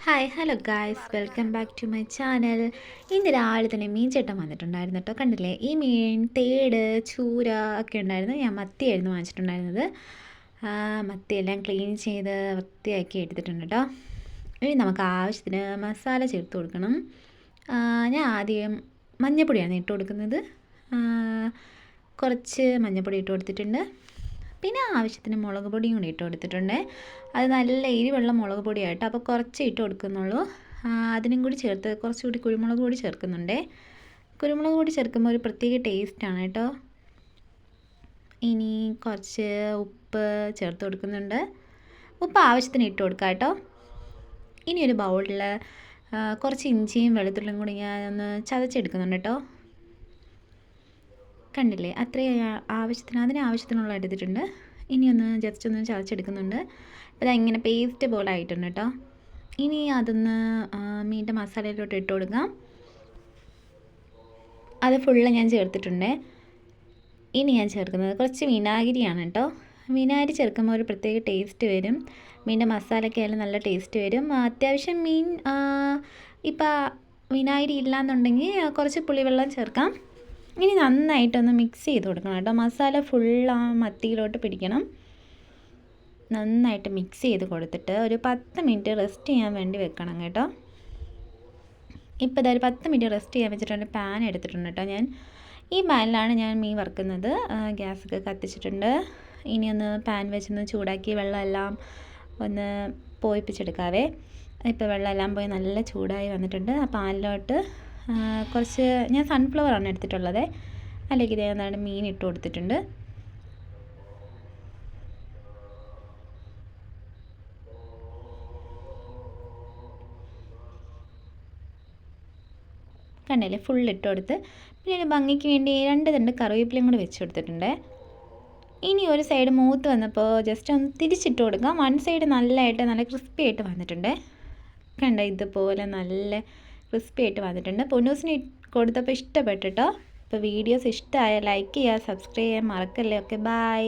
Hi hello guys, welcome back to my channel. ഇന്ന് രാവിലെ തന്നെ മീൻ ചേട്ടൻ വന്നിട്ടുണ്ടായിരുന്നു കേട്ടോ. കണ്ടില്ലേ, ഈ മീൻ തേട് ചൂര ഒക്കെ ഉണ്ടായിരുന്നു. ഞാൻ മത്തിയായിരുന്നു വാങ്ങിച്ചിട്ടുണ്ടായിരുന്നത്. മത്തിയെല്ലാം ക്ലീൻ ചെയ്ത് വൃത്തിയാക്കി എടുത്തിട്ടുണ്ട് കേട്ടോ. ഇനി നമുക്ക് ആവശ്യത്തിന് മസാല ചേർത്ത് കൊടുക്കണം. ഞാൻ ആദ്യം മഞ്ഞൾപ്പൊടിയാണ് ഇട്ട് കൊടുക്കുന്നത്. കുറച്ച് മഞ്ഞൾപ്പൊടി ഇട്ട് കൊടുത്തിട്ടുണ്ട്. പിന്നെ ആവശ്യത്തിന് മുളക് പൊടിയും കൂടി ഇട്ട് കൊടുത്തിട്ടുണ്ട്. അത് നല്ല എരിവുള്ള മുളക് പൊടിയായിട്ട്, അപ്പോൾ കുറച്ച് ഇട്ട് കൊടുക്കുന്നുള്ളൂ. അതിനും കൂടി ചേർത്ത് കുറച്ചുകൂടി കുരുമുളക് പൊടി ചേർക്കുന്നുണ്ട്. കുരുമുളക് പൊടി ചേർക്കുമ്പോൾ ഒരു പ്രത്യേക ടേസ്റ്റാണ് കേട്ടോ. ഇനി കുറച്ച് ഉപ്പ് ചേർത്ത് കൊടുക്കുന്നുണ്ട്. ഉപ്പ് ആവശ്യത്തിന് ഇട്ട് കൊടുക്കാം കേട്ടോ. ഇനി ഒരു ബൗളിൽ കുറച്ച് ഇഞ്ചിയും വെളുത്തുള്ളിയും കൂടി ഞാനൊന്ന് ചതച്ചെടുക്കുന്നുണ്ട് കേട്ടോ. കണ്ടില്ലേ, അത്രയും ആവശ്യത്തിനുള്ള എടുത്തിട്ടുണ്ട്. ഇനി ഒന്ന് ജസ്റ്റ് ഒന്ന് ചതച്ചെടുക്കുന്നുണ്ട്. അപ്പോൾ ഇങ്ങനെ പേസ്റ്റ് പോലെ ആയിട്ടുണ്ട് കേട്ടോ. ഇനി അതൊന്ന് മീൻ്റെ മസാലയിലോട്ട് ഇട്ട് കൊടുക്കാം. അത് ഫുള്ള് ഞാൻ ചേർത്തിട്ടുണ്ട്. ഇനി ഞാൻ ചേർക്കുന്നത് കുറച്ച് വിനാഗിരിയാണ് കേട്ടോ. വിനാഗിരി ചേർക്കുമ്പോൾ ഒരു പ്രത്യേക ടേസ്റ്റ് വരും. മീൻ്റെ മസാലയൊക്കെ ആയാലും നല്ല ടേസ്റ്റ് വരും. അത്യാവശ്യം മീൻ ഇപ്പം വിനാഗിരി ഇല്ലയെന്നുണ്ടെങ്കിൽ കുറച്ച് പുളിവെള്ളം ചേർക്കാം. ഇനി നന്നായിട്ടൊന്ന് മിക്സ് ചെയ്ത് കൊടുക്കണം കേട്ടോ. മസാല ഫുൾ മത്തിയിലോട്ട് പിടിക്കണം. നന്നായിട്ട് മിക്സ് ചെയ്ത് കൊടുത്തിട്ട് ഒരു 10 മിനിറ്റ് റെസ്റ്റ് ചെയ്യാൻ വേണ്ടി വെക്കണം കേട്ടോ. ഇപ്പോൾ ഇതൊരു 10 മിനിറ്റ് റെസ്റ്റ് ചെയ്യാൻ വെച്ചിട്ടുണ്ട്. പാൻ എടുത്തിട്ടുണ്ട് കേട്ടോ. ഞാൻ ഈ പാനിലാണ് ഞാൻ മീൻ വറുക്കുന്നത്. ഗ്യാസൊക്കെ കത്തിച്ചിട്ടുണ്ട്. ഇനി ഒന്ന് പാൻ വെച്ചൊന്ന് ചൂടാക്കി വെള്ളമെല്ലാം ഒന്ന് പോയിപ്പിച്ചെടുക്കാവേ. ഇപ്പോൾ വെള്ളമെല്ലാം പോയി നല്ല ചൂടായി വന്നിട്ടുണ്ട്. ആ പാനിലോട്ട് കുറച്ച് ഞാൻ സൺഫ്ലവറാണ് എടുത്തിട്ടുള്ളത്. അല്ലെങ്കിൽ ഞാൻ മീൻ ഇട്ട് കൊടുത്തിട്ടുണ്ട്. കണ്ടില്ലേ, ഫുൾ ഇട്ട് കൊടുത്ത് പിന്നെ ഒരു ഭംഗിക്ക് വേണ്ടി 2 തണ്ട് കറിവേപ്പിലയും കൂടി വെച്ച് കൊടുത്തിട്ടുണ്ട്. ഇനി ഒരു സൈഡ് മൂത്ത് വന്നപ്പോൾ ജസ്റ്റ് ഒന്ന് തിരിച്ചിട്ട് കൊടുക്കാം. വൺ സൈഡ് നല്ല ക്രിസ്പി ആയിട്ട് വന്നിട്ടുണ്ട്. കണ്ടോ, ഇതുപോലെ നല്ല ക്രിസ്പി ആയിട്ട് വന്നിട്ടുണ്ട്. പൊന്നൂസിന് കൊടുത്തപ്പോൾ ഇഷ്ടപ്പെട്ടിട്ടോ. ഇപ്പോൾ വീഡിയോസ് ഇഷ്ടമായ ലൈക്ക് ചെയ്യുക, സബ്സ്ക്രൈബ് ചെയ്യാൻ മറക്കല്ലേ. Okay, by.